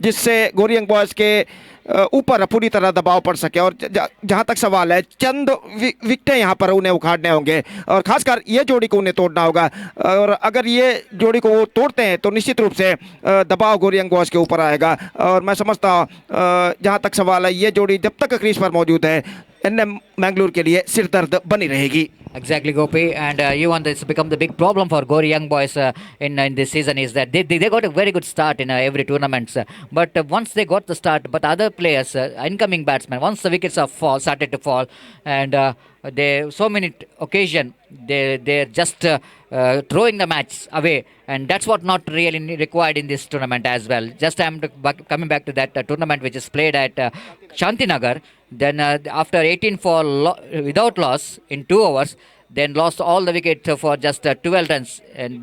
जिससे गोरियंग बॉयज के ऊपर पूरी तरह दबाव पड़ सके। और जहां तक सवाल है, चंद विकेटें यहां पर उन्हें उखाड़ने होंगे और खासकर ये जोड़ी को उन्हें तोड़ना होगा। और अगर ये जोड़ी को वो तोड़ते हैं तो निश्चित रूप से दबाव गोरियंग बॉयज के ऊपर आएगा। और मैं समझता हूँ जहां तक सवाल है, ये जोड़ी जब तक क्रीज पर मौजूद है एनएम मैंगलोर के लिए सिरदर्द बनी रहेगी। Exactly, Gopi, and even it's become the big problem for Gori young boys in this season is that they got a very good start in every tournaments, but once they got the start, but other players, incoming batsmen, once the wickets are started to fall, and they so many occasion they're just throwing the match away, and that's what not really required in this tournament as well. Just I'm coming back to that tournament which is played at Shantinagar. Then after 18 for without loss in 2 hours, then lost all the wicket for just 12 runs and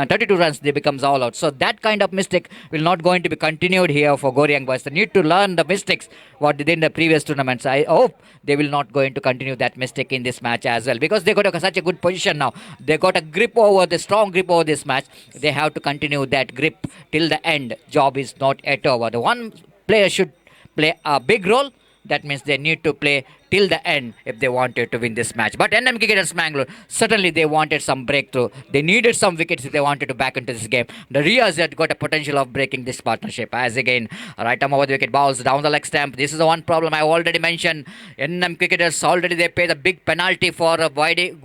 32 runs they becomes all out. So that kind of mistake will not going to be continued here for Goryang boys. They need to learn the mistakes what they did in the previous tournaments. I hope they will not going to continue that mistake in this match as well, because they got such a good position now. They got a grip over the strong grip over this match. They have to continue that grip till the end. Job is not yet over. The one player should play a big role. That means they need to play till the end if they wanted to win this match. But NM Cricketers Mangalore, certainly they wanted some breakthrough. They needed some wickets if they wanted to back into this game. The Riaz had got a potential of breaking this partnership. As again, right arm over the wicket, balls down the leg stamp. This is the one problem I already mentioned. NM Cricketers already they pay the big penalty for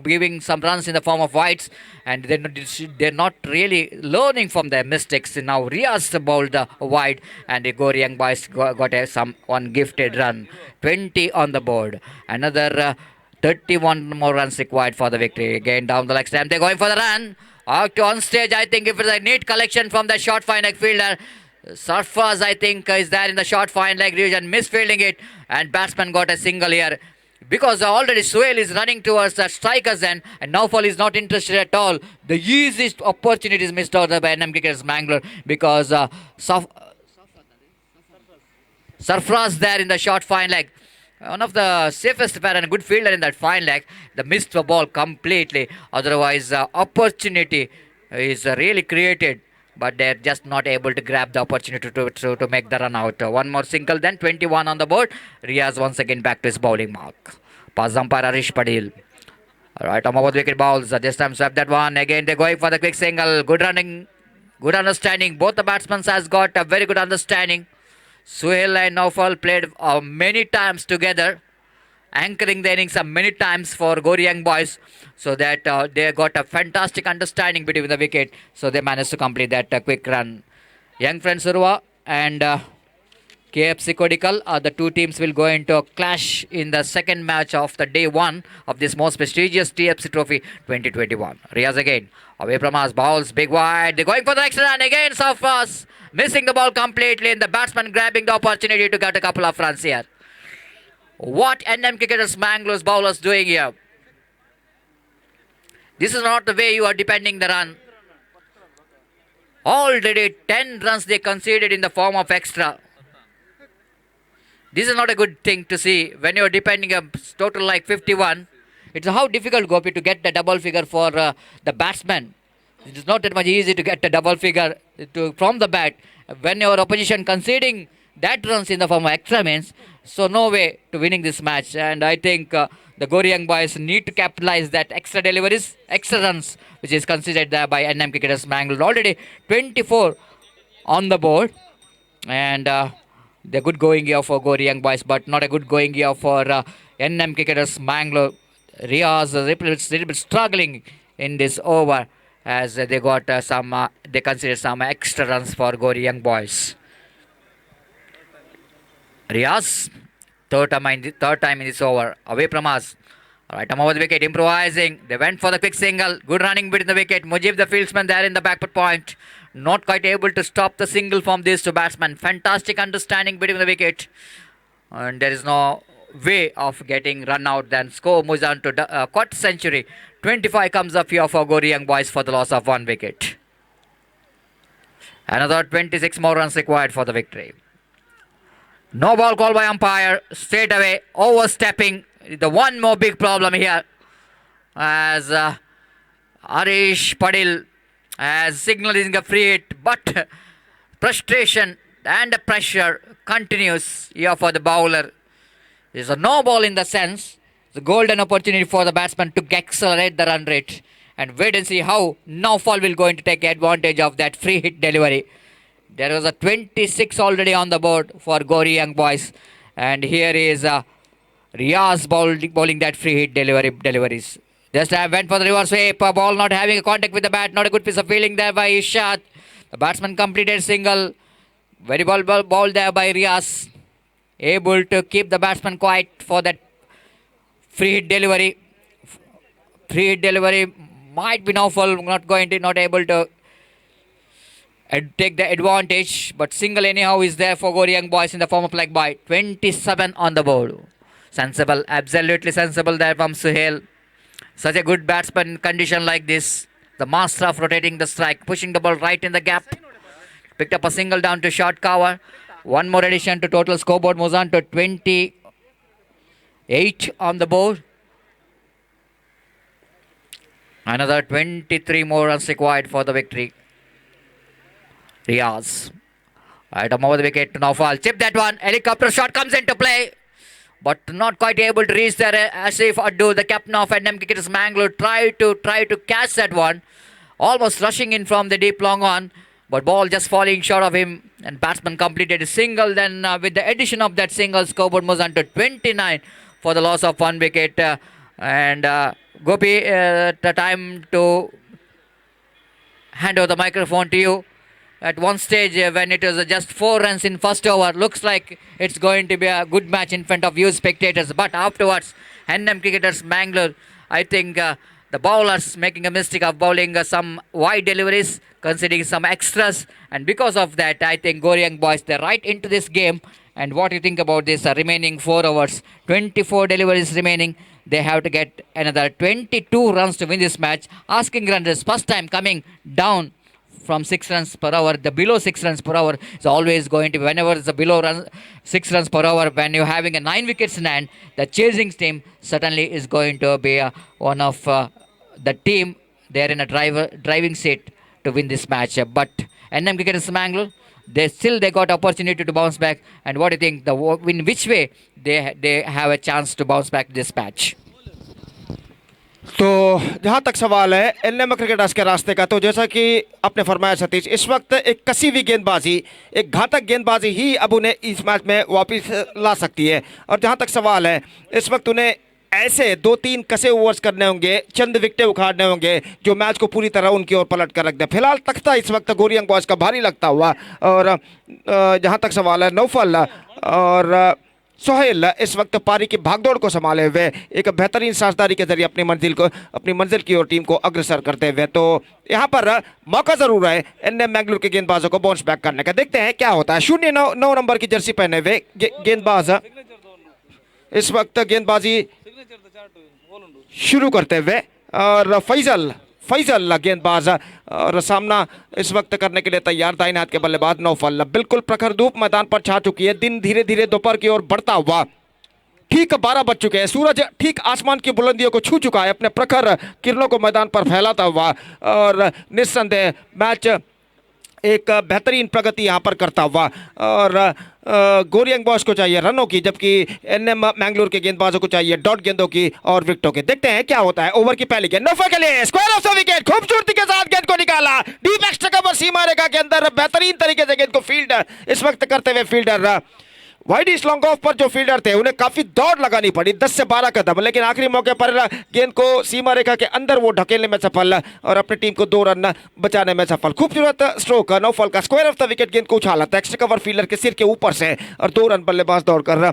giving some runs in the form of wides, and they're not really learning from their mistakes. Now Riaz bowled wide, and the Gori young boys got some one gifted run. 20 on the board. Another 31 more runs required for the victory. Again down the leg stamp. They're going for the run. Out to on stage. I think if it's a neat collection from the short fine leg fielder. Sarfraz, I think, is there in the short fine leg region, misfielding it, and batsman got a single here. Because already Suhail is running towards the strikers end, and Naufal is not interested at all. The easiest opportunity is missed out by NM Cricketers Mangalore, because Sarfraz there in the short fine leg. One of the safest player and a good fielder in that fine leg. The missed the ball completely. Otherwise, opportunity is really created, but they're just not able to grab the opportunity to make the run out. One more single, then 21 on the board. Riaz once again back to his bowling mark. Pass umpire Arish Padil. Alright, about wicket balls. This time swap that one. Again, they're going for the quick single. Good running, good understanding. Both the batsmen has got a very good understanding. Suhail and Naufal played many times together, anchoring the innings many times for Gori young boys, so that they got a fantastic understanding between the wicket, so they managed to complete that quick run. Young Friends Urva and KFC Kodikal, the two teams will go into a clash in the second match of the day one of this most prestigious TFC Trophy 2021. Riaz again, away from us, balls big wide, they're going for the extra run again, so fast. Missing the ball completely, and the batsman grabbing the opportunity to get a couple of runs here. What NM Cricketers Mangalore's bowlers doing here? This is not the way you are defending the run. Already 10 runs they conceded in the form of extra. This is not a good thing to see when you are defending a total like 51. It's how difficult, Gopi, to get the double figure for the batsman. It is not that much easy to get a double figure from the bat when your opposition conceding that runs in the form of extra means. So no way to winning this match, and I think the Gori young boys need to capitalize that extra deliveries, extra runs, which is considered there by NM Cricketers Mangalore. Already 24 on the board, and the good going here for Gori young boys, but not a good going here for NM Cricketers Mangalore. Riaz a little bit struggling in this over, as they got they consider some extra runs for Gori young boys. Riaz, third time in this over, away from us. Alright, over the wicket, improvising. They went for the quick single. Good running between the wicket. Mujib, the fieldsman, there in the backward point. Not quite able to stop the single from these two batsmen. Fantastic understanding between the wicket. And there is no way of getting run out. Then score moves on to quarter century. 25 comes up here for Gori young boys for the loss of one wicket. Another 26 more runs required for the victory. No ball call by umpire. Straight away, overstepping. The one more big problem here, as Arish Padil as signaling a free hit, but frustration and the pressure continues here for the bowler. There's a no ball in the sense. It's a golden opportunity for the batsman to accelerate the run rate and wait and see how Naufal will going to take advantage of that free hit delivery. There was a 26 already on the board for Gauri Young Boys, and here is Riaz bowling that free hit deliveries. Just went for the reverse sweep, ball not having a contact with the bat, not a good piece of fielding there by Ishad. The batsman completed single. Very well ball there by Riaz. Able to keep the batsman quiet for that free hit delivery. Free hit delivery might be Naufal not able to take the advantage, but single anyhow is there for Gauri Young Boys in the form of leg by 27 on the board. Sensible, absolutely sensible there from Suhail. Such a good batsman in condition like this. The master of rotating the strike, pushing the ball right in the gap. Picked up a single down to short cover. One more addition to total scoreboard moves on to 28 on the board. Another 23 more runs required for the victory. Riaz. Right over the wicket to Naufal. Chip that one. Helicopter shot comes into play, but not quite able to reach there. Asif Addu, the captain of NM Cricketers Mangalore, try to catch that one. Almost rushing in from the deep long on, but ball just falling short of him, and batsman completed a single. Then with the addition of that single, scoreboard moves on to 29 for the loss of one wicket. Gopi, the time to hand over the microphone to you. At one stage when it was just 4 runs in first over, looks like it's going to be a good match in front of you spectators, but afterwards NM Cricketers Mangalore, I think the bowlers making a mistake of bowling some wide deliveries, conceding some extras, and because of that I think Gauri Young Boys, they're right into this game. And what do you think about this remaining 4 overs, 24 deliveries remaining? They have to get another 22 runs to win this match. Asking runners, first time coming down from 6 runs per hour. The below 6 runs per hour is always going to be, whenever it's a below 6 runs per hour, when you're having a 9 wickets in hand, the chasing team certainly is going to be one of the team there in a driving seat to win this match. But NM Cricketers Mangalore, they got opportunity to bounce back. And what do you think, in which way they have a chance to bounce back this match? तो जहाँ तक सवाल है NM cricketers के रास्ते का, तो जैसा कि आपने फरमाया सतीश, इस वक्त एक कसी हुई गेंदबाजी, एक घातक गेंदबाजी ही अब उन्हें इस मैच में वापस ला सकती है। और जहाँ तक सवाल है, इस वक्त उन्हें ऐसे 2-3 कसे ओवर्स करने होंगे, चंद विकेटें उखाड़ने होंगे जो मैच को पूरी तरह उनकी ओर पलट कर रख दे। फिलहाल तख्ता इस वक्त गौरी यंग बॉयज़ का भारी लगता हुआ, और जहाँ तक सवाल है, नौफल और सोहेल इस वक्त पारी की भागदौड़ को संभाले हुए एक बेहतरीन साझेदारी के जरिए अपनी मंजिल की ओर टीम को अग्रसर करते हुए। तो यहाँ पर मौका जरूर है एनएम मैंगलोर के गेंदबाजों को बाउंस बैक करने का। देखते हैं क्या होता है। 0-9 नंबर की जर्सी पहने हुए गेंदबाज इस वक्त गेंदबाजी शुरू करते हुए, और फैजल गेंदबाज और सामना इस वक्त करने के लिए तैयार। दाहिने हाथ के बल्लेबाज नौफल। बिल्कुल प्रखर धूप मैदान पर छा चुकी है, दिन धीरे धीरे दोपहर की ओर बढ़ता हुआ। ठीक 12 बज चुके हैं, सूरज ठीक आसमान की बुलंदियों को छू चुका है, अपने प्रखर किरणों को मैदान पर फैलाता हुआ, और निस्संदेह मैच एक बेहतरीन प्रगति यहाँ पर करता हुआ। और गौरी यंग बॉयज़ को चाहिए रनों की, जबकि एनएम मैंगलोर के गेंदबाजों को चाहिए डॉट गेंदों की और विकेटों की। देखते हैं क्या होता है। ओवर की पहली गेंद नौफल के लिए, स्क्वायर ऑफ द विकेट, खूबसूरती के साथ गेंद को निकाला डीप एक्स्ट्रा कवर सीमा रेखा के अंदर, बेहतरीन तरीके से गेंद को फील्ड इस वक्त करते हुए फील्डर वाइड इस लॉन्ग ऑफ पर जो फील्डर थे उन्हें काफी दौड़ लगानी पड़ी, 10 से 12 कदम, लेकिन आखिरी मौके पर गेंद को सीमा रेखा के अंदर वो ढकेलने में सफल और अपनी टीम को 2 रन बचाने में सफल। खूबसूरत स्ट्रोक नौफल का, स्क्वायर ऑफ द विकेट, गेंद को उछाला था एक्स्ट्रा कवर फील्डर के सिर के ऊपर से, और 2 रन बल्लेबाज दौड़कर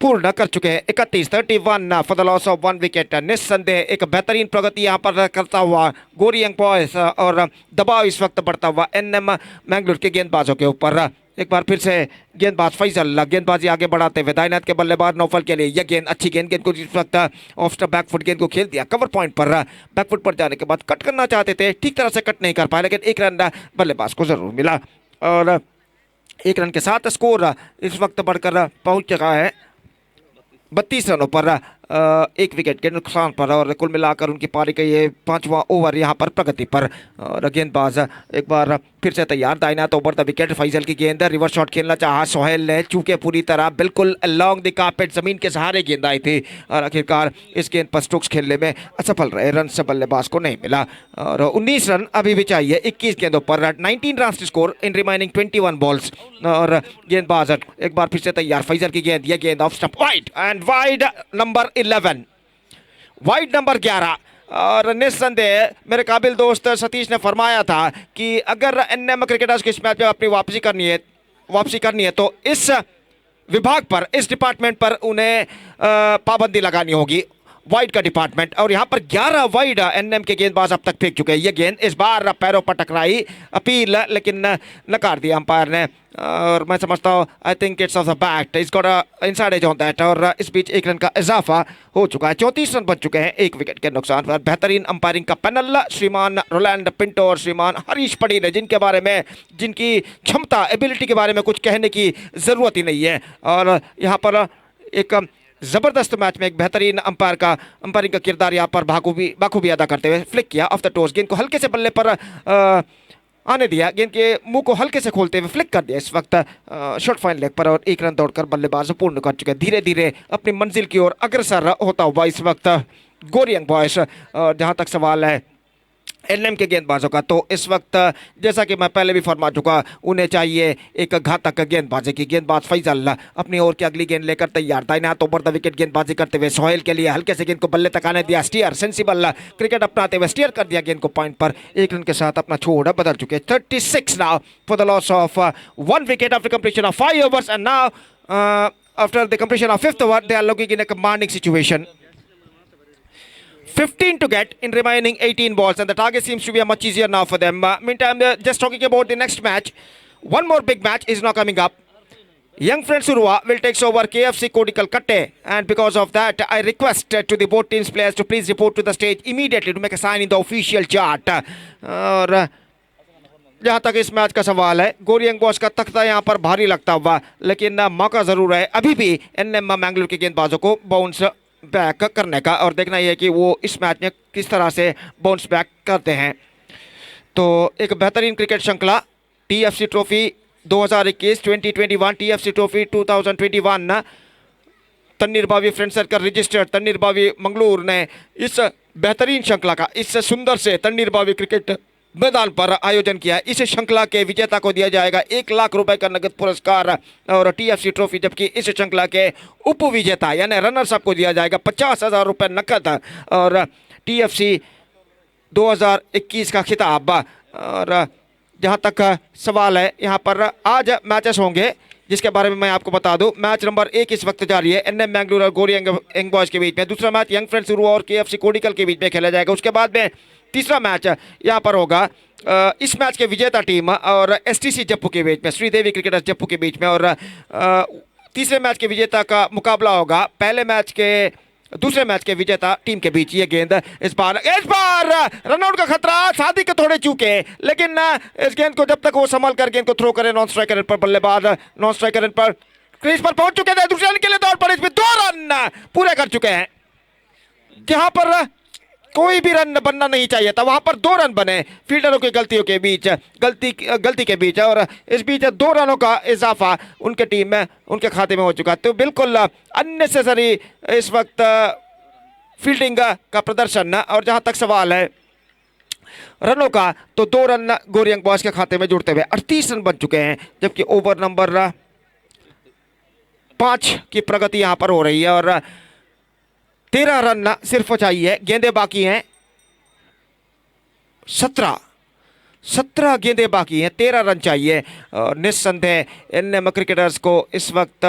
पूर्ण कर चुके हैं। 31 for the loss of 1 wicket. निस्संदेह एक बेहतरीन प्रगति यहाँ पर करता हुआ गौरी यंग बॉयज़, और दबाव इस वक्त बढ़ता हुआ एनएम मैंगलोर के गेंदबाजों के ऊपर। एक बार फिर से गेंदबाज फैजल गेंदबाजी आगे बढ़ाते हुए, दाहिने हाथ के बल्लेबाज नौफल के लिए यह गेंद अच्छी गेंद को इस वक्त ऑफ स्टंप बैकफुट गेंद को खेल दिया कवर पॉइंट पर। बैकफुट पर जाने के बाद कट करना चाहते थे, ठीक तरह से कट नहीं कर पाए, लेकिन 1 रन बल्लेबाज को जरूर मिला, और 1 रन के साथ स्कोर इस वक्त बढ़कर पहुंच चुका है 32 रनों पर। एक विकेट के नुकसान पर, और कुल मिलाकर उनकी पारी का ये 5वां ओवर यहाँ पर प्रगति पर। और गेंदबाज एक बार फिर से तैयार, दाहिना तो ओवर द विकेट, फैजल की गेंद, रिवर्स शॉट खेलना चाहा सोहेल ने, चूके पूरी तरह बिल्कुल लॉन्ग द कार्पेट, जमीन के सहारे गेंद आई थी और आखिरकार इस गेंद पर स्ट्रोक्स खेलने में असफल रहे, रन से बल्लेबाज को नहीं मिला। और 19 रन अभी भी चाहिए 21 गेंदों पर, 19 run score in remaining 21 balls. और गेंदबाज एक बार फिर से तैयार, फैजल की गेंद, ये गेंद off stump, wide and wide number 11, wide number 11। और निस्संदेह मेरे काबिल दोस्त सतीश ने फरमाया था कि अगर एनएम क्रिकेटर्स की इस मैच में अपनी वापसी करनी है तो इस विभाग पर, इस डिपार्टमेंट पर उन्हें पाबंदी लगानी होगी, वाइड का डिपार्टमेंट। और यहाँ पर 11 वाइड एनएम के गेंदबाज अब तक फेंक चुके हैं। ये गेंद इस बार पैरों पर टकराई, अपील लेकिन नकार दिया अंपायर ने, और मैं समझता हूँ I think it's off the bat, it's got inside edge on that. और इस बीच 1 रन का इजाफा हो चुका है, 34 रन बन चुके हैं 1 विकेट के नुकसान पर। बेहतरीन अंपायरिंग का पैनल श्रीमान रोलैंड पिंटो और श्रीमान हरीश पड़ी ने, जिनके बारे में, जिनकी क्षमता, एबिलिटी के बारे में कुछ कहने की ज़रूरत ही नहीं है। और यहाँ पर एक ज़बरदस्त मैच में एक बेहतरीन अंपायरिंग का किरदार यहाँ पर बाखूबी अदा करते हुए फ्लिक किया ऑफ द टोस, गेंद को हल्के से बल्ले पर आने दिया, गेंद के मुंह को हल्के से खोलते हुए फ्लिक कर दिया इस वक्त शॉर्ट फाइन लेग पर, और 1 रन दौड़कर बल्लेबाज पूर्ण कर चुके हैं। धीरे धीरे अपनी मंजिल की ओर अग्रसर होता हुआ इस वक्त गोरी यंग बॉयज। जहाँ तक सवाल है एनएम के गेंदबाजों का, तो इस वक्त जैसा कि मैं पहले भी फरमा चुका, उन्हें चाहिए एक घातक गेंदबाजी की। गेंदबाज फैजल अपनी ओर की अगली गेंद लेकर तैयार, दाहिने हाथ ओवर द विकेट गेंदबाजी करते हुए सोहेल के लिए हल्के से गेंद को बल्ले तक आने दिया, स्टीयर सेंसिबल क्रिकेट अपनाते हुए स्टीयर कर दिया गेंद को पॉइंट पर। 1 रन के साथ अपना छोड़ बदल चुके। 36 now for the loss of 1 wicket after completion of 5 overs, and now after the completion of 5th over they are looking in a commanding situation. 15 to get in remaining 18 balls, and the target seems to be much easier now for them. Meantime, just talking about the next match, one more big match is now coming up. Young Friends Urua will take over KFC Kodi Calcutta, and because of that, I request to the both teams players to please report to the stage immediately to make a sign in the official chart. और जहाँ तक इस match का सवाल है, गोरी young boys का तख्ता यहाँ पर भारी लगता हुआ, लेकिन मौका ज़रूर है अभी भी एनएम मैंगलोर के गेंदबाजों को बाउंस बैक करने का, और देखना यह है कि वो इस मैच में किस तरह से बाउंस बैक करते हैं। तो एक बेहतरीन क्रिकेट श्रृंखला TFC trophy 2021 2021 TFC trophy 2021 Tannir Bhavi friend circle registered Tannir Bhavi Mangalore ने इस बेहतरीन श्रृंखला का इस सुंदर से तन्नीर बावी क्रिकेट मैदान पर आयोजन किया है। इस श्रृंखला के विजेता को दिया जाएगा 1 लाख रुपए का नगद पुरस्कार और टीएफसी ट्रॉफी, जबकि इस श्रृंखला के उप विजेता यानी रनर्स अप को दिया जाएगा 50,000 रुपये नकद और टीएफसी 2021 का खिताब। और जहां तक सवाल है, यहाँ पर आज मैचेस होंगे जिसके बारे में मैं आपको बता दूं। मैच नंबर 1 इस वक्त जारी है एनएम मैंगलोर और गोरी यंग बॉयज के बीच में। दूसरा मैच यंग फ्रेंड्स उरुआ और केएफसी कोडिकल के बीच में खेला जाएगा। उसके बाद में तीसरा मैच यहाँ पर होगा इस मैच के विजेता टीम और एसटीसी जप्पू के बीच में, श्रीदेवी क्रिकेटर्स जप्पू के बीच में। और तीसरे मैच के विजेता का मुकाबला होगा दूसरे मैच के विजेता टीम के बीच। ये गेंद इस बार रनआउट का खतरा, सादिक थोड़े चूके, लेकिन इस गेंद को जब तक वो संभल कर गेंद को थ्रो करे नॉन स्ट्राइकर पर, बल्लेबाज नॉन स्ट्राइकर पर क्रीज पर पहुंच चुके थे। दूसरे रन के लिए दौड़ पड़े, इसमें 2 रन पूरे कर चुके हैं। जहां पर कोई भी रन बनना नहीं चाहिए था वहां पर 2 रन बने फील्डरों की गलतियों के बीच, गलती के बीच, और इस बीच 2 रनों का इजाफा उनके टीम में, उनके खाते में हो चुका। तो बिल्कुल अननेसेसरी इस वक्त फील्डिंग का प्रदर्शन। और जहां तक सवाल है रनों का, तो 2 रन गोरी यंग बॉयज के खाते में जुड़ते हुए 38 रन बन चुके हैं, जबकि ओवर नंबर 5 की प्रगति यहां पर हो रही है और 13 रन सिर्फ चाहिए, गेंदें बाकी हैं 17 गेंदें बाकी हैं, 13 रन चाहिए। निस्संदेह एनएम क्रिकेटर्स को इस वक्त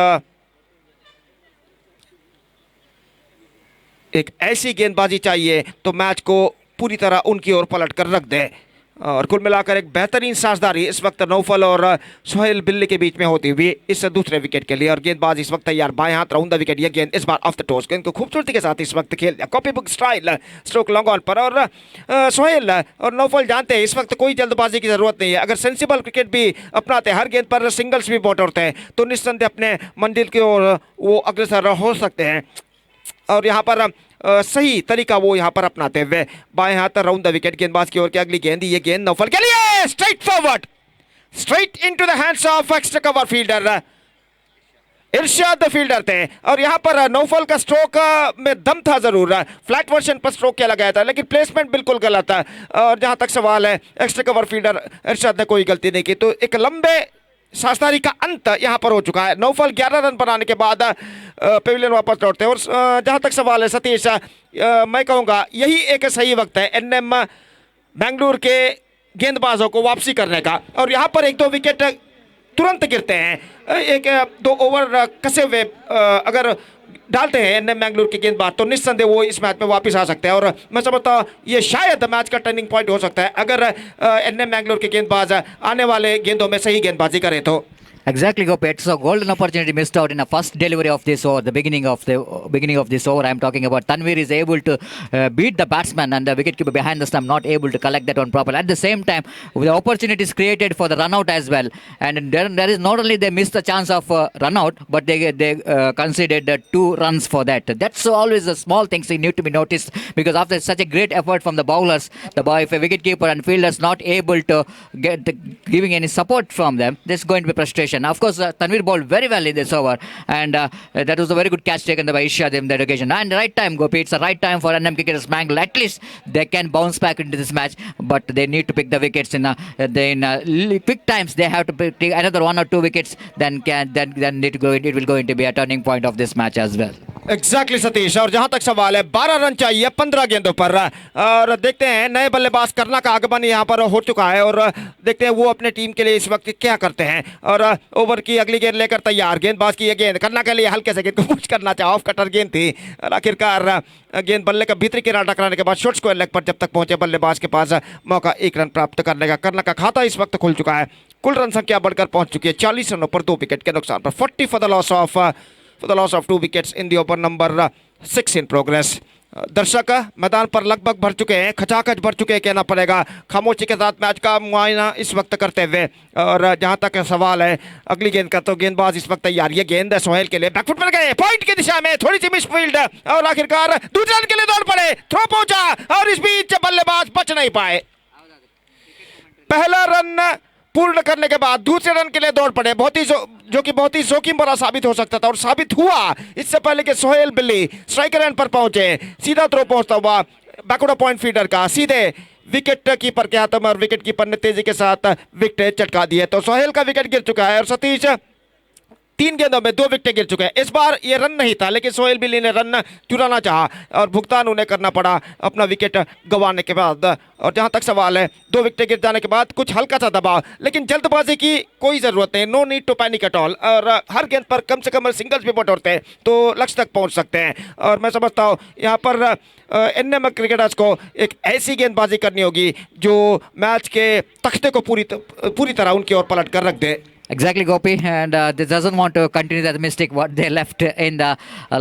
एक ऐसी गेंदबाजी चाहिए तो मैच को पूरी तरह उनकी ओर पलट कर रख दे। और कुल मिलाकर एक बेहतरीन साझेदारी इस वक्त नौफल और सोहेल बिल्ली के बीच में होती हुई इस दूसरे विकेट के लिए। और गेंदबाज इस वक्त तैयार, बाएं हाथ राउंड द विकेट। ये गेंद इस बार ऑफ द टॉस, गेंद को खूबसूरती के साथ इस वक्त खेल दिया, copy book style stroke long on पर। और सोहेल और नौफल जानते हैं इस वक्त कोई जल्दबाजी की जरूरत नहीं है। अगर सेंसिबल क्रिकेट भी अपनाते, हर गेंद पर सिंगल्स भी बॉट होते हैं, तो निस्संदेह अपने मंजिल की ओर वो अग्रसर हो सकते हैं। और यहाँ पर सही तरीका वो यहाँ पर अपनाते हुए बाएं हाथ राउंड द विकेट गेंदबाज की ओर की अगली गेंद, ये गेंद नौफल के लिए straight forward, straight into the hands of extra cover fielder Irshad fielder थे। और यहाँ पर नौफल का स्ट्रोक में दम था जरूर, फ्लैट वर्जन पर स्ट्रोक किया गया था लेकिन प्लेसमेंट बिल्कुल गलत है। और जहाँ तक सवाल है एक्स्ट्रा कवर फील्डर इरशाद ने कोई गलती नहीं की, तो एक लंबे साझेदारी का अंत यहाँ पर हो चुका है। नौफल 11 रन बनाने के बाद पेविलियन वापस लौटते हैं। और जहाँ तक सवाल है सतीश, मैं कहूँगा यही एक सही वक्त है एनएम बेंगलुरु के गेंदबाजों को वापसी करने का। और यहाँ पर एक दो विकेट तुरंत गिरते हैं, एक दो ओवर कसे हुए अगर डालते हैं एनएम बेंगलुरु के गेंदबाज तो निस्संदेह वो इस मैच में वापस आ सकते हैं। और मैं समझता हूँ ये शायद मैच का टर्निंग पॉइंट हो सकता है अगर एनएम बेंगलुरु के गेंदबाज आने वाले गेंदों में सही गेंदबाजी करें तो। Exactly, Gopi. It's a golden opportunity missed out in the first delivery of this over, the beginning of this over. I'm talking about Tanvir is able to beat the batsman and the wicketkeeper behind the stump, not able to collect that one properly. At the same time, the opportunity is created for the run out as well. And there is not only they missed the chance of run out, but they considered 2 runs for that. That's always the small things that need to be noticed, because after such a great effort from the bowlers, if a wicketkeeper and fielders not able to get giving any support from them, there's going to be frustration. Of course, Tanvir bowled very well in this over, and that was a very good catch taken by Ishad in that occasion. And the right time, Gopi, it's the right time for NM cricketers Bangalore. At least they can bounce back into this match, but they need to pick the wickets in quick times. They have to take another 1 or 2 wickets. Then it will going to be a turning point of this match as well. Exactly Satish. और जहां तक सवाल है 12 run चाहिए 15 गेंदों पर, और देखते हैं नए बल्लेबाज करना का आगमन यहां पर हो चुका है और देखते हैं वो अपने टीम के लिए इस वक्त क्या करते हैं। और ओवर की अगली गेंद लेकर तैयार, गेंदबाज की ये गेंद करना के लिए हल्के से गेंद को पुश करना चाहा, ऑफ कटर गेंद थी और आखिरकार गेंद बल्ले का भीतरी किनारा टकराने के बाद शॉर्ट स्क्वायर लेग पर जब तक पहुंचे बल्लेबाज के पास मौका 1 रन प्राप्त करने का। करना का खाता इस वक्त खुल चुका है, कुल रन संख्या बढ़कर पहुंच चुकी है 40 रनों पर 2 विकेट के नुकसान पर। 40 for the loss of 2 wickets in the over number 6 in progress. दर्शक मैदान पर लगभग भर चुके हैं, खचाखच भर चुके हैं कहना पड़ेगा, खामोशी के साथ मैच का मुआयना इस वक्त करते हुए। और जहां तक सवाल है अगली गेंद का, तो गेंदबाज इस वक्त तैयार, ये गेंद सोहेल के लिए बैकफुट पर गए, पॉइंट की दिशा में थोड़ी सी मिसफील्ड और आखिरकार दूसरे रन के लिए दौड़ पड़े, थ्रो पहुंचा और इस बीच बल्लेबाज बच नहीं पाए। पहला रन पूर्ण करने के बाद दूसरे रन के लिए दौड़ पड़े, जो कि बहुत ही जोखिम भरा साबित हो सकता था और साबित हुआ। इससे पहले कि सोहेल बिल्ली स्ट्राइकर एंड पर पहुंचे, सीधा थ्रो पहुंचता हुआ बैकवर्ड पॉइंट फील्डर का सीधे विकेट कीपर के हाथ में, और विकेट कीपर ने तेजी के साथ विकेट चटका दिए। तो सोहेल का विकेट गिर चुका है और सतीश 3 गेंदों में 2 विकेट गिर चुके हैं। इस बार ये रन नहीं था लेकिन सोहेल बिल्ली ने रन चुराना चाहा और भुगतान उन्हें करना पड़ा अपना विकेट गंवाने के बाद। और जहां तक सवाल है 2 विकेट गिर जाने के बाद कुछ हल्का सा दबाव, लेकिन जल्दबाजी की कोई ज़रूरत नहीं, no need to panic at all. और हर गेंद पर कम से कम सिंगल्स भी बटोरते हैं तो लक्ष्य तक पहुंच सकते हैं। और मैं समझता हूँ यहाँ पर एनएम क्रिकेटर्स को एक ऐसी गेंदबाजी करनी होगी जो मैच के तख्ते को पूरी तरह उनकी ओर पलट कर रख दे। Exactly, Gopi, and this doesn't want to continue that mistake what they left in the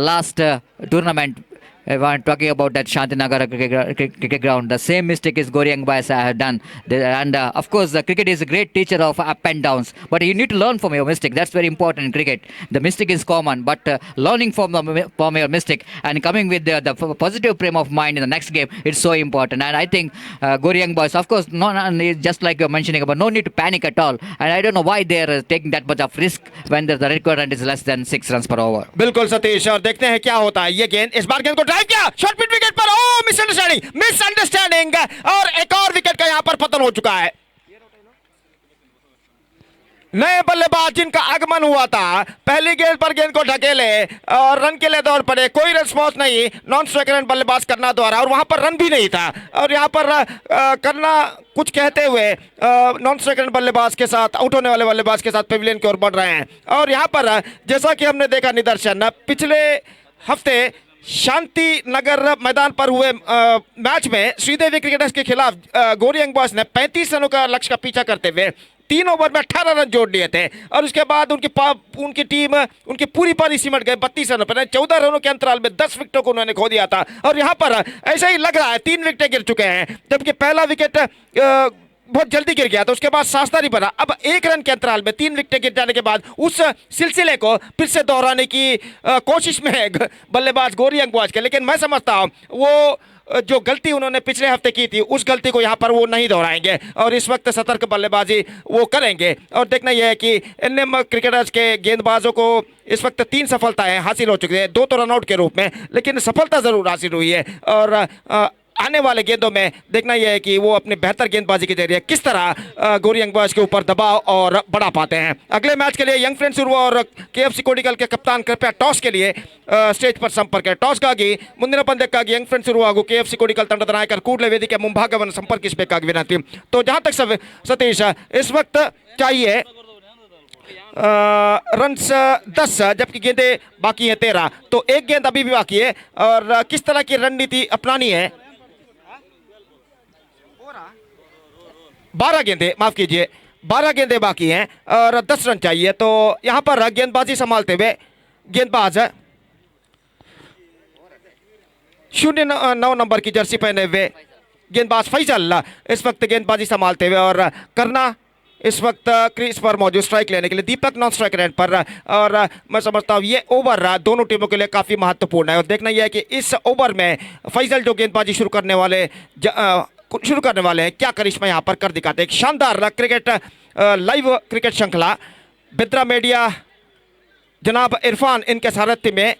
last tournament. When talking about that Shantinagar cricket ground, the same mistake is Gauri Young Boys have done. And of course, the cricket is a great teacher of up and downs. But you need to learn from your mistake. That's very important in cricket. The mistake is common, but learning from your mistake and coming with the positive frame of mind in the next game, it's so important. And I think Gauri Young Boys, of course, just like you're mentioning about, no need to panic at all. And I don't know why they're taking that much of risk when the required run is less than 6 runs per over. बिल्कुल सतीश, और देखते हैं क्या होता है। ये गेंद इस बार गेंद को ड्राइव किया, शॉर्ट पिच विकेट पर, ओ मिसअंडरस्टैंडिंग और एक और विकेट का यहां पर पतन हो चुका है। नए बल्लेबाज जिनका आगमन हुआ था पहली गेंद पर गेंद को ढकेले और रन के लिए दौड़ पड़े, कोई रिस्पॉन्स नहीं नॉन स्ट्राइकर बल्लेबाज करना द्वारा, और वहां पर रन भी नहीं था। और यहां पर करना कुछ कहते हुए नॉन स्ट्राइकर बल्लेबाज के साथ, आउट होने वाले बल्लेबाज के साथ पेविलियन की ओर बढ़ रहे हैं। और यहां पर जैसा कि हमने देखा निदर्शन पिछले हफ्ते शांति नगर मैदान पर हुए मैच में श्रीदेवी क्रिकेटर्स के खिलाफ गौरी यंग बॉयज ने 35 रनों का लक्ष्य का पीछा करते हुए 3 ओवर में 18 रन जोड़ लिए थे और उसके बाद उनकी टीम उनकी पूरी पारी सिमट गए 32 रनों पर। 14 रनों के अंतराल में 10 विकेटों को उन्होंने खो दिया था और यहाँ पर ऐसा ही लग रहा है 3 विकेटें गिर चुके हैं, जबकि पहला विकेट बहुत जल्दी गिर गया, तो उसके बाद साझेदारी बना। अब 1 रन के अंतराल में 3 विकेटें गिर जाने के बाद उस सिलसिले को फिर से दोहराने की कोशिश में है बल्लेबाज गौरी यंगबॉयज के। लेकिन मैं समझता हूं वो जो गलती उन्होंने पिछले हफ्ते की थी उस गलती को यहाँ पर वो नहीं दोहराएंगे और इस वक्त सतर्क बल्लेबाजी वो करेंगे। और देखना यह है कि एनएम क्रिकेटर्स के गेंदबाजों को इस वक्त 3 सफलताएं हासिल हो चुकी हैं, 2 तो रनआउट के रूप में, लेकिन सफलता जरूर हासिल हुई है। और आने वाले गेंदों में देखना यह है कि वो अपने बेहतर गेंदबाजी के जरिए किस तरह गौरी यंगबॉयज के ऊपर दबाव और बढ़ा पाते हैं। अगले मैच के लिए यंग फ्रेंड्स उर्वा और केएफसी कोडिकल के कप्तान कृपया टॉस के लिए स्टेज पर संपर्क है। टॉस ಗಾಗಿ ಮುಂದಿನ ಪಂದ್ಯಕ್ಕಾಗಿ ಯಂಗ್ ಫ್ರೆಂಡ್ಸ್ ಉರ್ವಾ ಹಾಗೂ ಕೆಎಫ್ಸಿ ಕೋಡಿಕಲ್ ತಂಡದ ನಾಯಕರು ಕೂಡಲೇ ವೇದಿಕೆ ಮುಂಭಾಗವನ್ನು ಸಂಪರ್ಕಿಸಬೇಕಾಗಿ ವಿನಂತಿ। तो जहां तक सतीश इस वक्त चाहिए रन्स 10 जबकि गेंदें बाकी हैं 13, तो एक गेंद अभी भी बाकी है। और किस तरह की रणनीति अपनानी है? 12 गेंदें, माफ कीजिए 12 गेंदें बाकी हैं और 10 रन चाहिए। तो यहां पर गेंदबाजी संभालते हुए गेंदबाज 09 नंबर की जर्सी पहने हुए गेंदबाज फैजल इस वक्त गेंदबाजी संभालते हुए और करना इस वक्त क्रीज पर मौजूद स्ट्राइक लेने के लिए दीपक नॉन स्ट्राइक रेंज पर। और मैं समझता हूँ ये ओवर दोनों टीमों के लिए काफ़ी महत्वपूर्ण है। और देखना यह है कि इस ओवर में फैजल जो गेंदबाजी शुरू करने वाले हैं क्या करिश्मा यहाँ पर कर दिखाते हैं। एक शानदार क्रिकेट लाइव क्रिकेट श्रृंखला बिद्रा मीडिया जनाब इरफान इनके सारथ्य में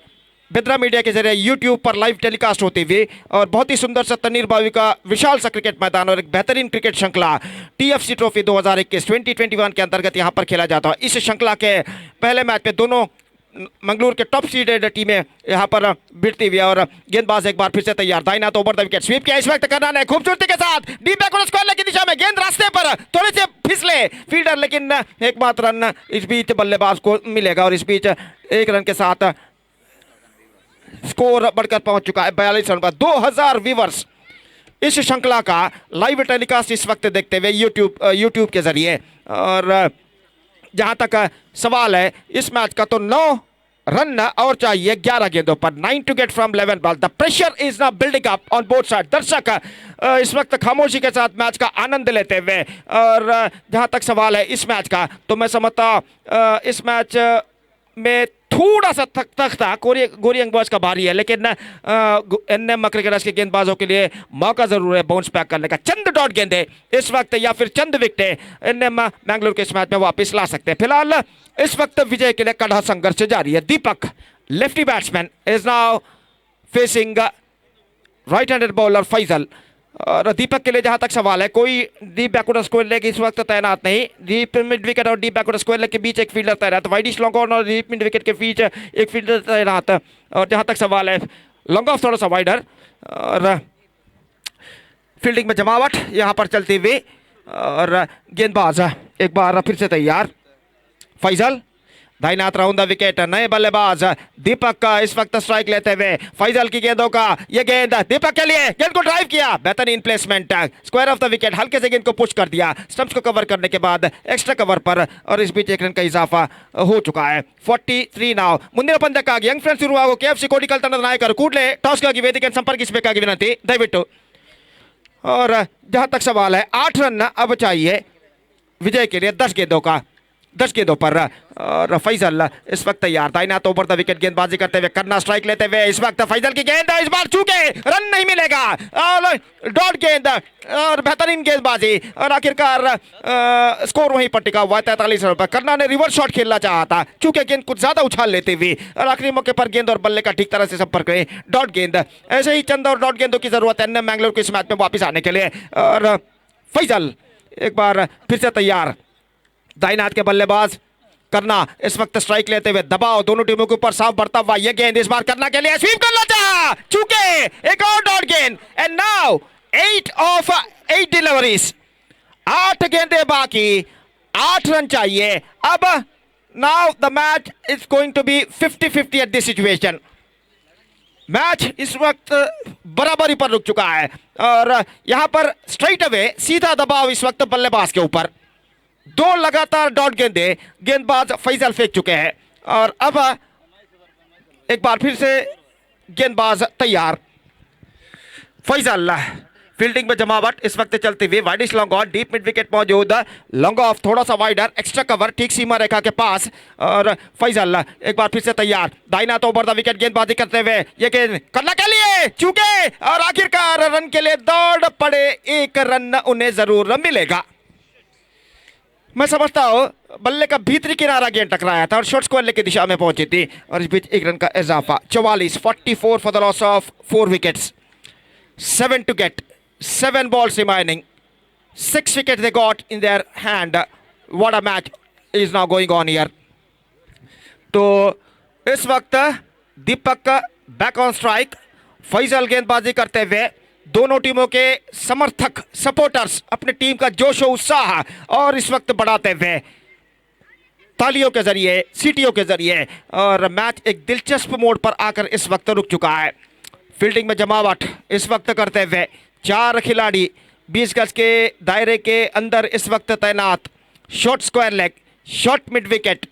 बिद्रा मीडिया के जरिए यूट्यूब पर लाइव टेलीकास्ट होती हुई और बहुत ही सुंदर सा तनीर बावी का विशाल सा क्रिकेट मैदान और एक बेहतरीन क्रिकेट श्रृंखला टीएफसी ट्रॉफी 2021 के अंतर्गत यहां पर खेला जाता है। इस श्रृंखला के पहले मैच में दोनों मंगलूर के टॉप सीडेड टीमें यहां पर भिड़ती हुई और गेंदबाज एक बार फिर से तैयार, दाहिना तो ओवर द विकेट स्वीप किया इस वक्त करना है खूबसूरती के साथ डीप बैकवर्ड स्क्वायर की दिशा में गेंद रास्ते पर थोड़े से फिसले फील्डर, लेकिन एकमात्र रन इस बीच बल्लेबाज को मिलेगा और इस बीच 1 रन के साथ स्कोर बढ़कर पहुंच चुका है 42 रन पर। 2000 व्यूवर्स इस श्रृंखला का लाइव टेलीकास्ट इस वक्त देखते हुए यूट्यूब के जरिए। और जहां तक सवाल है इस मैच का, तो 9 रन और चाहिए 11 गेंदों पर, 9 to get from 11 ball. The pressure is now building up on both side. दर्शक इस वक्त खामोशी के साथ मैच का आनंद लेते हुए। और जहां तक सवाल है इस मैच का, तो मैं समझता इस मैच में थोड़ा सा थक था गौरी यंगबॉयज का भारी है, लेकिन एनएम क्रिकेटर्स के गेंदबाजों के लिए मौका जरूर है बाउंस बैक करने का। चंद डॉट गेंदे इस वक्त या फिर चंद विकेटें एनएम मैंगलोर के इस मैच में वापस ला सकते हैं। फिलहाल इस वक्त विजय के लिए कड़ा संघर्ष जारी है। Deepak lefty batsman is now facing right handed bowler Faisal. और दीपक के लिए जहां तक सवाल है, कोई डीप बैकवर्ड स्क्वायर लेग इस वक्त तैनात नहीं। डीप मिड विकेट और डीप बैकवर्ड स्क्वायर लेग के बीच एक फील्डर तैनात, वाइडिश लॉन्ग ऑन और डीप मिड विकेट के बीच एक फील्डर तैनात। और जहां तक सवाल है लॉन्ग ऑफ थोड़ा सा वाइडर और फील्डिंग में जमावट यहां पर चलती हुई। और गेंदबाज एक बार फिर से तैयार फैजल, दाहिना हाथ राउंड द विकेट, नए बल्लेबाज दीपक का इस वक्त स्ट्राइक लेते हुए फैजल की गेंदों का ये गेंद दीपक के लिए, गेंद को ड्राइव किया, बेहतरीन placement, square of the wicket, हल्के से गेंद को पुश कर दिया स्टंप्स को कवर करने के बाद एक्स्ट्रा कवर पर। और इस बीच 1 रन का इजाफा हो चुका है 43 नाउ। ಮುಂದಿನ ಪಂದ್ಯಕ್ಕಾಗಿ ಯಂಗ್ ಫ್ರೆಂಡ್ಸ್ ಇರುವಾಗ ಕೆಎಫ್ಸಿ ಕೋಡಿಕಲ್ ತಂಡದ ನಾಯಕರು ಕೂಡಲೇ ಟಾಸ್ಗಾಗಿ ವೇದಿಕೆಯನ್ನು ಸಂಪರ್ಕಿಸಬೇಕಾಗಿ ವಿನಂತಿ ದಯವಿಟ್ಟು। और जहां तक सवाल है 8 रन अब चाहिए विजय के लिए 10 गेंदों पर। और फैजल इस वक्त तैयार, दाहिना तो ओवर द विकेट गेंदबाजी करते हुए करना स्ट्राइक लेते हुए इस वक्त फैजल की गेंद इस बार चूके रन नहीं मिलेगा और डॉट गेंद और बेहतरीन गेंदबाजी और आखिरकार स्कोर वहीं पर टिका हुआ है 43 रन पर। करना ने रिवर्स शॉट खेलना चाहा था, चूंकि गेंद कुछ ज्यादा उछाल लेते हुए और आखिरी मौके पर गेंद और बल्ले का ठीक तरह से संपर्क रहे डॉट गेंद। ऐसे ही चंद और डॉट गेंदों की जरूरत है मैंगलोर को इस मैच में वापस आने के लिए। और फैजल एक बार फिर से तैयार, दाहिने हाथ के बल्लेबाज करना इस वक्त स्ट्राइक लेते हुए दबाव दोनों टीमों के ऊपर साफ बढ़ता हुआ ये गेंद इस बार करना के लिए स्वीप करना चाहा, चूके एक और डॉट गेंद एंड नाउ 8 ऑफ 8 डिलीवरीज, 8 गेंदें बाकी, 8 रन चाहिए। अब now the match is going to be 50-50 at this situation. Match इस वक्त बराबरी पर रुक चुका है और यहां पर स्ट्रेट अवे सीधा दबाव इस वक्त बल्लेबाज के ऊपर। 2 लगातार डॉट गेंदे गेंदबाज फैजल फेंक चुके हैं और अब एक बार फिर से गेंदबाज तैयार फैजल फील्डिंग में जमावट इस वक्त चलती हुई, widish long on, deep mid wicket मौजूद, लॉन्ग ऑफ थोड़ा सा वाइडर, एक्स्ट्रा कवर ठीक सीमा रेखा के पास, और फैजल एक बार फिर से तैयार, दाहिना तो ओवर द विकेट गेंदबाजी करते हुए, ये गेंद करना के लिए चूके और आखिरकार रन के लिए दौड़ पड़े, एक रन उन्हें जरूर मिलेगा। मैं समझता हूं बल्ले का भीतरी किनारा गेंद टकराया था और शॉर्ट स्क्वायर की दिशा में पहुंची थी, और इस बीच एक रन का इजाफा, 44 for the loss of 4 wickets, 7 to get, 7 balls remaining, 6 wickets they got in their hand. What a match is now going on here. तो इस वक्त दीपक बैक ऑन स्ट्राइक, फैजल गेंदबाजी करते हुए, दोनों टीमों के समर्थक सपोर्टर्स अपनी टीम का जोश और उत्साह और इस वक्त बढ़ाते हुए तालियों के जरिए, सीटियों के जरिए, और मैच एक दिलचस्प मोड़ पर आकर इस वक्त रुक चुका है। फील्डिंग में जमावट इस वक्त करते हुए 4 खिलाड़ी 20 गज के दायरे के अंदर इस वक्त तैनात, short square leg, short mid wicket,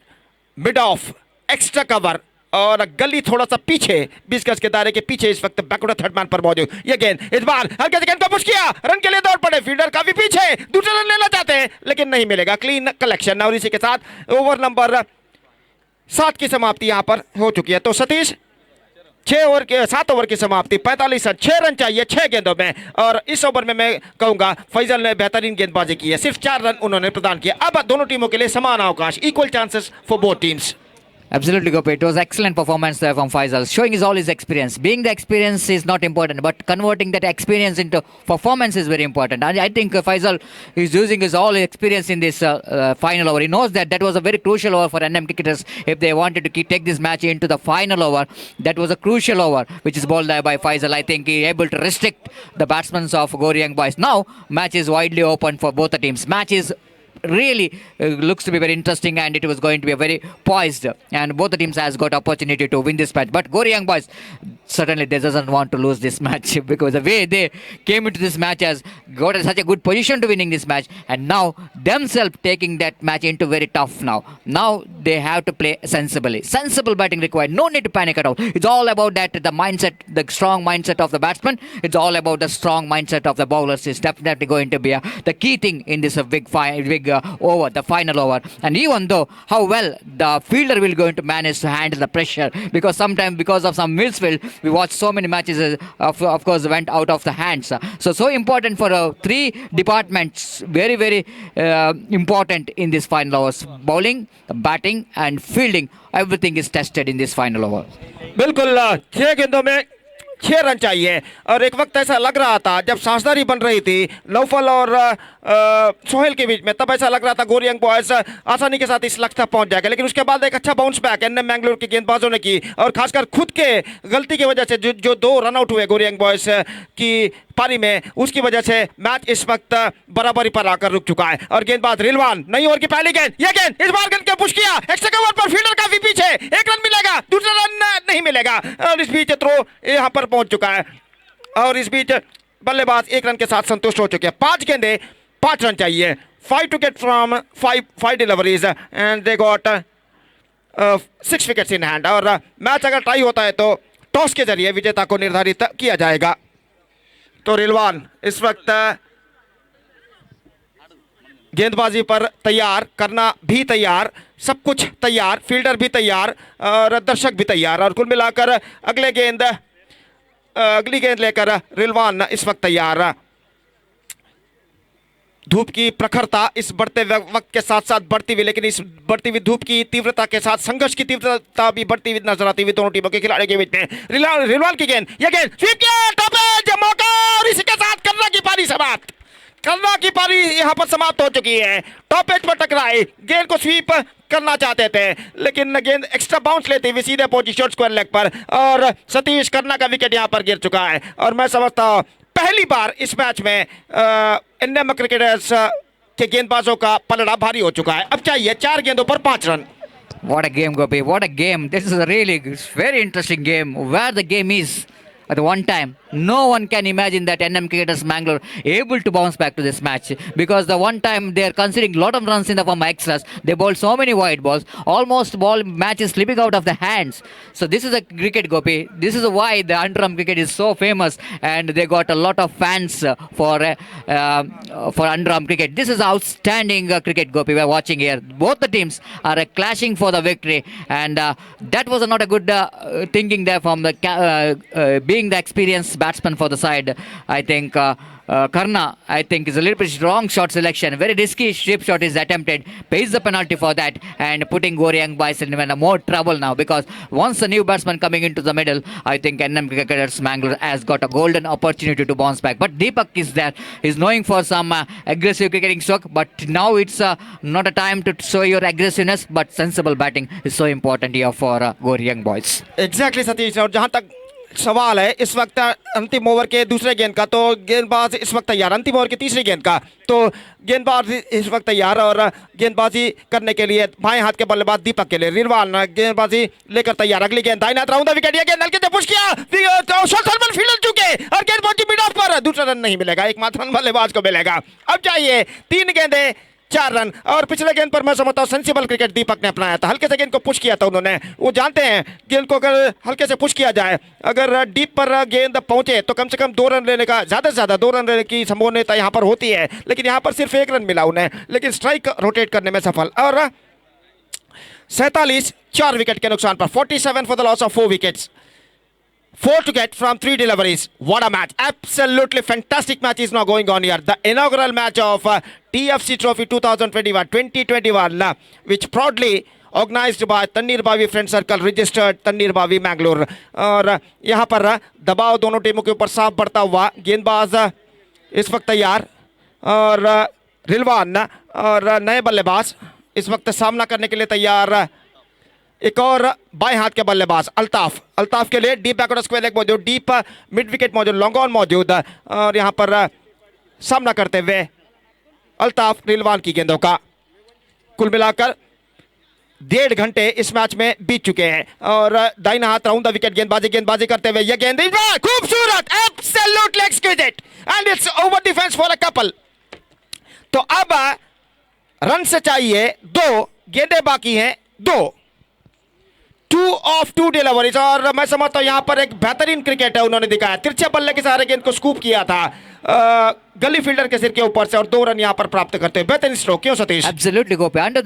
mid of, extra cover और गली थोड़ा सा पीछे 20 गज के दायरे के पीछे इस वक्त बैकवर्ड थर्ड मैन पर मौजूद। ये गेंद इस बार हल्के से गेंद को पुश किया, रन के लिए दौड़ पड़े, फील्डर काफी पीछे, दूसरा रन लेना चाहते हैं लेकिन नहीं मिलेगा। क्लीन कलेक्शन, और इसी के साथ ओवर नंबर 7 की समाप्ति यहां पर हो चुकी है। तो सतीश 7 ओवर की समाप्ति, 45 रन, 6 रन चाहिए 6 गेंदों में, और इस ओवर में मैं कहूंगा फैजल ने बेहतरीन गेंदबाजी की है, सिर्फ 4 रन उन्होंने प्रदान किया। अब दोनों टीमों के लिए समान अवकाश, equal chances for both teams. Absolutely, Gopi. It was excellent performance there from Faisal, showing his all his experience. Being the experience is not important, but converting that experience into performance is very important. And I think Faisal is using his all his experience in this final over. He knows that that was a very crucial over for NM cricketers if they wanted to take this match into the final over. That was a crucial over which is bowled there by Faisal. I think he able to restrict the batsmen of Gori Young Boys. Now match is widely open for both the teams. Match is really looks to be very interesting, and it was going to be a very poised, and both the teams has got opportunity to win this match. But Gori Young Boys certainly they doesn't want to lose this match because the way they came into this match has got in such a good position to winning this match, and now themselves taking that match into very tough now. Now they have to play sensibly. Sensible batting required. No need to panic at all. It's all about that the mindset, the strong mindset of the batsman. It's all about the strong mindset of the bowlers. Is definitely going to be the key thing in this big over, the final over. And even though how well the fielder will going to manage to handle the pressure, because sometimes because of some misfield, we watched so many matches of course went out of the hands. So important for 3 departments, very important in this final overs: bowling, batting and fielding. Everything is tested in this final over. बिल्कुल 6 गेंदों में 6 run चाहिए, और एक वक्त ऐसा लग रहा था जब साझेदारी बन रही थी नौफल और सोहेल के बीच में, तब ऐसा लग रहा था गोरी यंग बॉयज आसानी के साथ इस लक्ष्य तक पहुंच जाएगा, लेकिन उसके बाद एक अच्छा बाउंस बैक एनएम मैंगलोर के गेंदबाजों ने की, और खासकर खुद के गलती की वजह से जो 2 रन आउट हुए गोरी यंग बॉयज की पारी में, उसकी वजह से मैच इस वक्त बराबरी पर आकर रुक चुका है। और गेंदबाज रिलवान, नई ओवर की पहली गेंद, यह गेंद इस बार गेंद के पुश किया, एक्स्ट्रा कवर पर फील्डर काफी पीछे, 1 रन मिलेगा, दूसरा रन नहीं मिलेगा, और इस बीच थ्रो यहां पर पहुंच चुका है, और इस बीच बल्लेबाज 1 रन के साथ संतुष्ट हो चुके हैं। 5 गेंदे 5 रन चाहिए, 5 to get from 5 deliveries and they got 6 wickets in hand। और मैच अगर टाई होता है तो टॉस के जरिए विजेता को निर्धारित किया जाएगा। तो रिलवान इस वक्त गेंदबाजी पर तैयार, करना भी तैयार, सब कुछ तैयार, फील्डर भी तैयार और दर्शक भी तैयार, और कुल मिलाकर अगली गेंद लेकर रिलवान इस वक्त तैयार। धूप की प्रखरता इस बढ़ते वक्त के साथ साथ बढ़ती हुई, लेकिन इस बढ़ती हुई धूप की तीव्रता के साथ संघर्ष की तीव्रता भी बढ़ती हुई नजर आती हुई दोनों टीमों के खिलाड़ियों के बीच में। रिलवान की गेंद, यह गेंद स्वीप किया, टॉप एज मौका, और इसी के साथ करना की पारी समाप्त। करना की पारी यहां पर समाप्त हो चुकी है। टॉप एज पर टकराई, गेंद को स्वीप करना चाहते थे, लेकिन गेंद एक्स्ट्रा बाउंस लेते हुए सीधे पहुंची शॉर्ट स्क्वायर लेग पर, और सतीश करना का विकेट यहां पर गिर चुका है। और मैं समझता हूं पहली बार इस मैच में एनएम क्रिकेटर्स के गेंदबाजों का पलड़ा भारी हो चुका है। अब चाहिए 4 गेंदों पर 5 run. What a game, Gopi. What a game. This is a really very interesting game. Where the game is, at one time. No one can imagine that NM Cricketers Mangalore able to bounce back to this match, because the one time they are considering a lot of runs in the form of extras. They bowled so many wide balls, almost ball match is slipping out of the hands. So this is a cricket, Gopi. This is why the underarm cricket is so famous, and they got a lot of fans for underarm cricket. This is outstanding cricket, Gopi. We are watching here. Both the teams are clashing for the victory, and that was not a good thinking there from the being the experienced batsman for the side. I think Karna, I think, is a little bit wrong shot selection. Very risky strip shot is attempted, pays the penalty for that, and putting Gauri Young Boys in more trouble now, because once a new batsman coming into the middle, I think NM Cricketers Mangalore has got a golden opportunity to bounce back. But Deepak is there, he's knowing for some aggressive cricketing stroke, but now it's not a time to show your aggressiveness, but sensible batting is so important here for Gauri Young Boys. Exactly Satish. और जहां तक सवाल है इस वक्त अंतिम over के दूसरे गेंद का, तो गेंदबाज इस वक्त तैयार, अंतिम ओवर की तीसरी गेंद का, तो गेंदबाज इस वक्त तैयार और गेंदबाजी करने के लिए बाएं हाथ के बल्लेबाज दीपक के लिए रिरवाल गेंदबाजी लेकर तैयार। अगली गेंद दाहिने हाथ राउंड द विकेट, ये गेंद हल्के से पुश किया, शॉट थर्मल फील्डर चुके और गेंद पहुंची मिड ऑफ पर। दूसरा रन नहीं मिलेगा, एकमात्र रन बल्लेबाज को मिलेगा। अब चाहिए 3 गेंदें 4 रन। और पिछले गेंद पर मैं समझता हूँ सेंसिबल क्रिकेट दीपक ने अपनाया था, हल्के से गेंद को पुश किया था उन्होंने। वो जानते हैं गेंद को अगर हल्के से पुश किया जाए, अगर डीप पर गेंद पहुंचे तो कम से कम 2 रन लेने का, ज़्यादा से ज़्यादा 2 रन लेने की संभावना यहाँ पर होती है, लेकिन यहाँ पर सिर्फ 1 रन मिला उन्हें, लेकिन स्ट्राइक रोटेट करने में सफल। और 47 4 विकेट के नुकसान पर, 47 for the loss of 4 wickets, 4 to get from 3 deliveries. What a match. Absolutely fantastic match is now going on here. The inaugural match of TFC Trophy 2021, which proudly organized by Tanir Bavi Friend Circle, registered Tanir Bavi Mangalore. और यहाँ पर दबाव दोनों टीमों के ऊपर साफ बढ़ता हुआ। गेंदबाज इस वक्त तैयार और रिलवान और नए बल्लेबाज इस वक्त सामना करने के लिए तैयार। एक और बाएं हाथ के बल्लेबाज अल्ताफ के लिए डीप बैकवर्ड स्क्वायर लेग मौजूद, डीप मिड विकेट मौजूद, लॉन्ग ऑन मौजूद। और यहां पर सामना करते हुए अल्ताफ रिलवान की गेंदों का। कुल मिलाकर 1.5 घंटे इस मैच में बीत चुके हैं। और दाहिना हाथ राउंड द विकेट गेंदबाजी करते हुए यह गेंद खूबसूरत, absolutely exquisite, and it's over the fence for a couple. तो अब रन से चाहिए 2, गेंदें बाकी हैं 2, 2 of 2 डिलीवरीज। और मैं समझता हूं यहां पर एक बेहतरीन क्रिकेट है उन्होंने दिखाया। तिरछे बल्ले के सहारे गेंद को स्कूप किया था गली फील्डर के सिर के ऊपर से, और 2 रन यहां पर प्राप्त करते हैं। बेहतरीन स्ट्रोक, क्यों Satish? Absolutely, Gopi. Under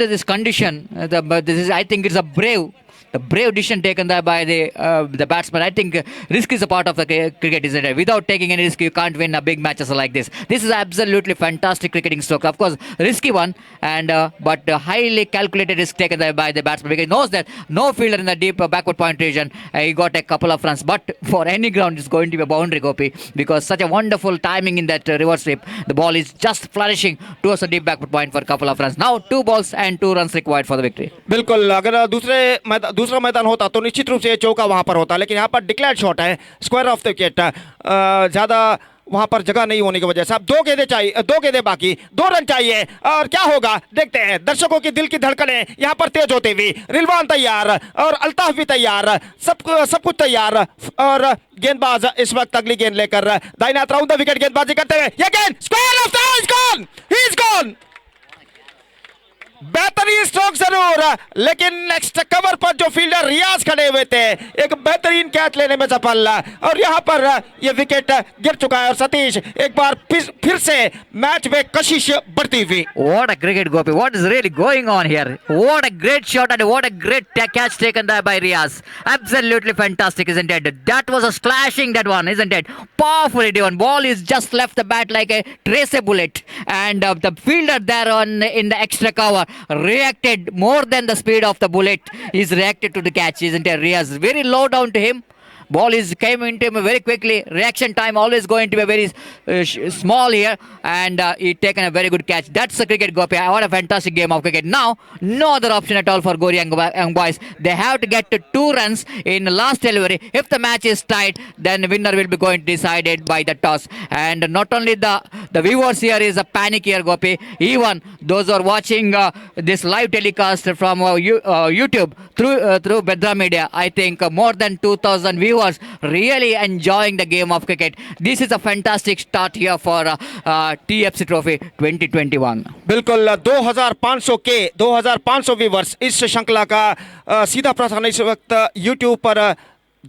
this condition, I think it's a brave decision taken there by the batsman. I think risk is a part of the cricket, isn't it? Without taking any risk, you can't win a big matches like this. This is absolutely fantastic cricketing stroke. Of course, risky one, and but highly calculated risk taken there by the batsman, because he knows that no fielder in the deep backward point region. He got a couple of runs, but for any ground, it's going to be a boundary, Gopi, because such a wonderful timing in that reverse sweep. The ball is just flourishing towards the deep backward point for a couple of runs. Now 2 balls and 2 runs required for the victory. बिल्कुल, अगर दूसरा मैदान होता तो निश्चित रूप से ये चौका वहां पर होता, लेकिन यहाँ पर डिक्लेयर्ड शॉट है, स्क्वायर ऑफ द विकेट, ज्यादा वहां पर जगह नहीं होने की वजह से अब 2 गेंदें चाहिए, 2 गेंदें बाकी, 2 रन चाहिए। और क्या होगा देखते हैं। दर्शकों की दिल की धड़कनें यहाँ पर तेज होती हुई। रिलवान तैयार और अल्ताफ भी तैयार, सब कुछ तैयार। और गेंदबाज इस वक्त अगली गेंद लेकर दाहिने हाथ राउंड द विकेट गेंदबाजी करते हुए यह गेंद square of the, he is gone. बेहतरीन स्ट्रोक जरूर, लेकिन नेक्स्ट कवर पर जो फील्डर रियाज खड़े हुए थे एक बेहतरीन कैच लेने में सफल। और यहां पर यह विकेट गिर चुका है। और सतीश एक बार फिर से मैच में कशिश बढ़ती हुई। What a cricket, Gopi. What is really going on here? What a great shot and what a great catch taken there by Riaz. Absolutely fantastic, isn't it? That was a slashing, that one, isn't it? Powerfully driven. Ball is just left the bat like a tracer bullet. And the fielder there in the extra cover reacted more than the speed of the bullet. He's reacted to the catch, isn't it? Riaz very low down to him. Ball came into him very quickly. Reaction time always going to be very small here, and he taken a very good catch. That's the cricket, Gopi. What a fantastic game of cricket. Now, no other option at all for Gauri Young Boys. They have to get to 2 runs in the last delivery. If the match is tied, then the winner will be going to decided by the toss. And not only the viewers here is a panic here, Gopi. Even those who are watching this live telecast from YouTube through Bedra Media, I think more than 2,000 viewers viewers really enjoying the game of cricket. This is a fantastic start here for TFC Trophy 2021. बिल्कुल 2500 viewers इस श्रृंखला का सीधा प्रसारण इस वक्त YouTube पर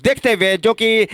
देखते हुए, जो कि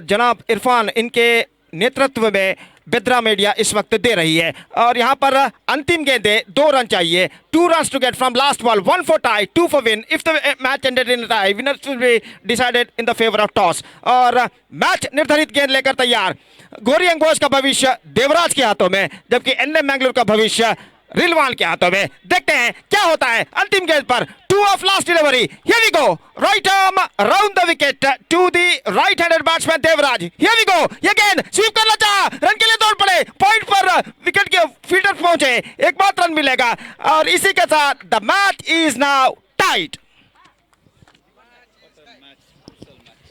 जनाब इरफान इनके नेतृत्व में बिद्रा मीडिया इस वक्त दे रही है। और यहाँ पर अंतिम गेंदे 2 रन चाहिए, 2 runs to get from last ball, 1 for tie, 2 for win. If the match ended in a tie, winners will be decided in the favor of toss. और मैच निर्धारित गेंद लेकर तैयार, गौरी यंग बॉयज का भविष्य देवराज के हाथों में, जबकि एनएम बैंगलोर का भविष्य रिलवान के हाथों में। देखते हैं क्या होता है अंतिम गेंद पर। 2 of last delivery, here we go, right arm round the wicket to the right handed batsman Devraj. here we go, ये गेंद स्वीप करना चाहा, रन के लिए दौड़ पड़े, पॉइंट पर विकेट के फील्डर पहुंचे, एकमात्र रन मिलेगा और इसी के साथ the match is now tight.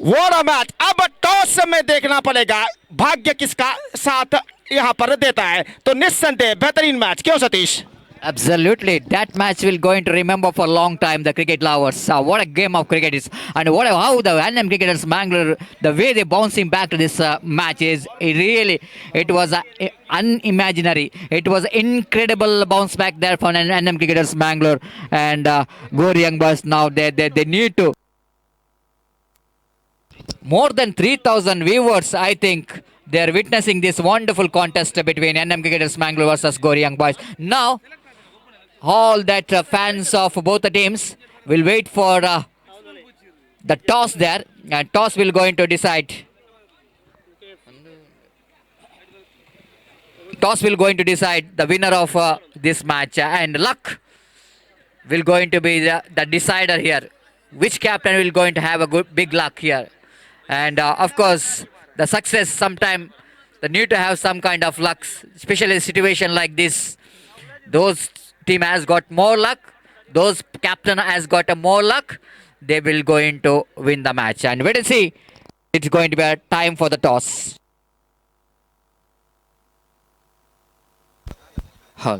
What a match। अब टॉस में देखना पड़ेगा भाग्य किसका साथ यहाँ पर देता है, तो निस्संदेह बेहतरीन मैच, क्यों Satish? Absolutely, that match will going to remember for a long time, the cricket lovers. What a game of cricket is, and how the NM cricketers Bangalore, the way they bouncing back to this match is it was unimaginary. It was incredible bounce back there for NM cricketers Bangalore, and Gauri Young Boys now they need to. More than 3,000 viewers, I think, they are witnessing this wonderful contest between NM cricketers Bangalore versus Gauri Young Boys. Now, all that fans of both the teams will wait for the toss there, and toss will going to decide. Toss will going to decide the winner of this match, and luck will going to be the decider here. Which captain will going to have a good big luck here? And of course, the success sometime they need to have some kind of luck, especially in a situation like this. Those team has got more luck, those captain has got a more luck, they will going to win the match. And wait and see, it's going to be a time for the toss. Huh.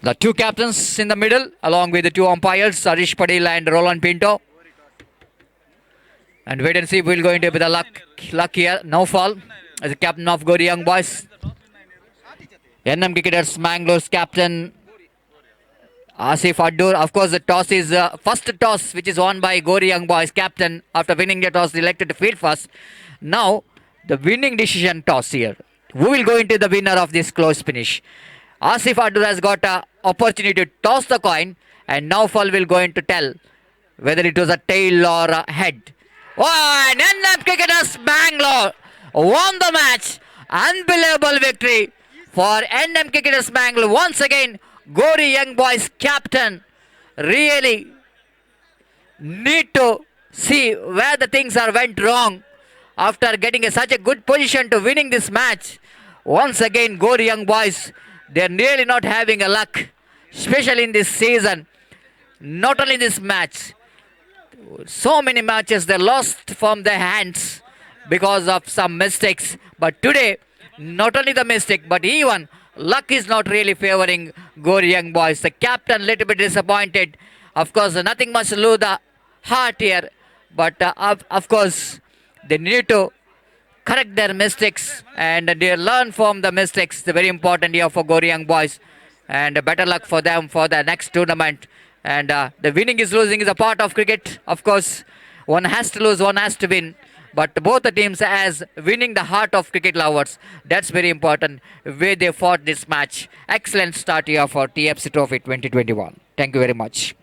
The 2 captains in the middle, along with the 2 umpires, Arish Patel and Roland Pinto. And wait and see if we're going to be the luck here. No fall as the captain of Gauri Young Boys. NM cricketers Bangalore's captain Asif Addur. Of course, the toss is first toss which is won by Gauri Young Boys captain after winning the toss, elected to field first. Now the winning decision toss here. Who will go into the winner of this close finish? Asif Addur has got an opportunity to toss the coin, and Naufal will going to tell whether it was a tail or a head. Oh, and NM cricketers Bangalore won the match. Unbelievable victory for NM cricketers Bangalore. Once again, Gauri Young Boys captain really need to see where the things are went wrong after getting such a good position to winning this match. Once again, Gauri Young Boys, they're really not having a luck, especially in this season. Not only this match, so many matches they lost from their hands because of some mistakes. But today, not only the mistake, but even luck is not really favoring Gauri Young Boys. The captain a little bit disappointed. Of course, nothing much to lose the heart here. But of course, they need to correct their mistakes and they learn from the mistakes. It's very important here for Gauri Young Boys. And better luck for them for the next tournament. And the winning is losing is a part of cricket. Of course, one has to lose, one has to win. But both the teams as winning the heart of cricket lovers. That's very important. Where they fought this match. Excellent start here for TFC Trophy 2021. Thank you very much.